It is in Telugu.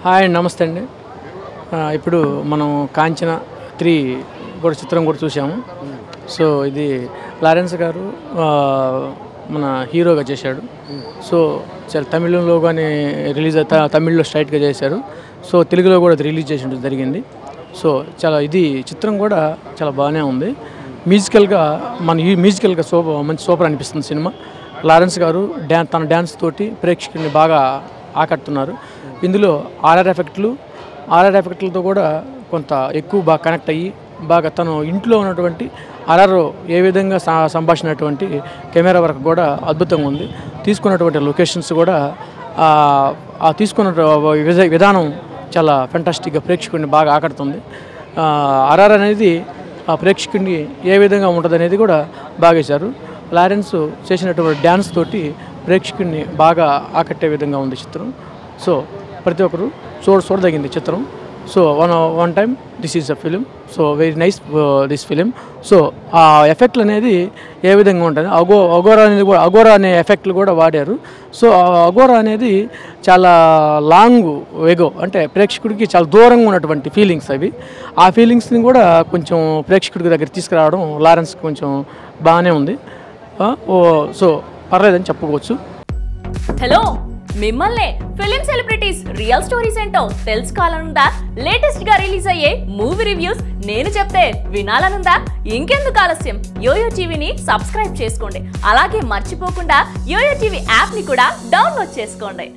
హాయ్ నమస్తే అండి. ఇప్పుడు మనం కాంచన 3 కూడా చిత్రం కూడా చూసాము. సో ఇది లారెన్స్ గారు మన హీరోగా చేశాడు. సో చాలా తమిళంలో కానీ రిలీజ్ తమిళ్లో స్ట్రైట్గా చేశారు. సో తెలుగులో కూడా రిలీజ్ చేసి జరిగింది. సో చాలా ఇది చిత్రం కూడా చాలా బాగానే ఉంది. మ్యూజికల్గా మ్యూజికల్గా మంచి సూపర్ అనిపిస్తుంది సినిమా. లారెన్స్ గారు తన డ్యాన్స్ తోటి ప్రేక్షకుల్ని బాగా ఆకట్టున్నారు. ఇందులో ఆర్ఆర్ ఎఫెక్ట్లతో కూడా కొంత ఎక్కువ బాగా కనెక్ట్ అయ్యి బాగా తను ఇంట్లో ఉన్నటువంటి ఆర్ఆర్ ఏ విధంగా సంభాషించినటువంటి కెమెరా వర్క్ కూడా అద్భుతంగా ఉంది. తీసుకున్నటువంటి లొకేషన్స్ కూడా తీసుకున్న విధానం చాలా ఫెంటాస్టిక్గా ప్రేక్షకుడిని బాగా ఆకట్టుతుంది. ఆర్ఆర్ అనేది ఆ ప్రేక్షకుడిని ఏ విధంగా ఉంటుంది అనేది కూడా బాగా చేశారు. లారెన్స్ చేసినటువంటి డ్యాన్స్ తోటి ప్రేక్షకుడిని బాగా ఆకట్టే విధంగా ఉంది చిత్రం. సో ప్రతి ఒక్కరు చూడదగింది చిత్రం. So one time this is a film. So very nice this film. So ఆ ఎఫెక్ట్లు అనేది ఏ విధంగా ఉంటుంది, అగోరా అనే ఎఫెక్ట్లు కూడా వాడారు. సో అగోరా అనేది చాలా లాంగ్ ఎగో, అంటే ప్రేక్షకుడికి చాలా దూరంగా ఉన్నటువంటి ఫీలింగ్స్ అవి. ఆ ఫీలింగ్స్ని కూడా కొంచెం ప్రేక్షకుడి దగ్గర తీసుకురావడం లారెన్స్ కొంచెం బాగానే ఉంది. సో పర్లేదని చెప్పుకోవచ్చు. హలో, మిమ్మల్ని ఫిలిం సెలబ్రిటీస్ రియల్ స్టోరీస్ ఏంటో తెలుసుకోవాలనుందా? లేటెస్ట్ గా రిలీజ్ అయ్యే మూవీ రివ్యూస్ నేను చెప్తే వినాలనుందా? ఇంకెందుకు ఆలస్యం, యోయో టీవీని సబ్స్క్రైబ్ చేసుకోండి. అలాగే మర్చిపోకుండా యోయో టీవీ యాప్ ని కూడా డౌన్లోడ్ చేసుకోండి.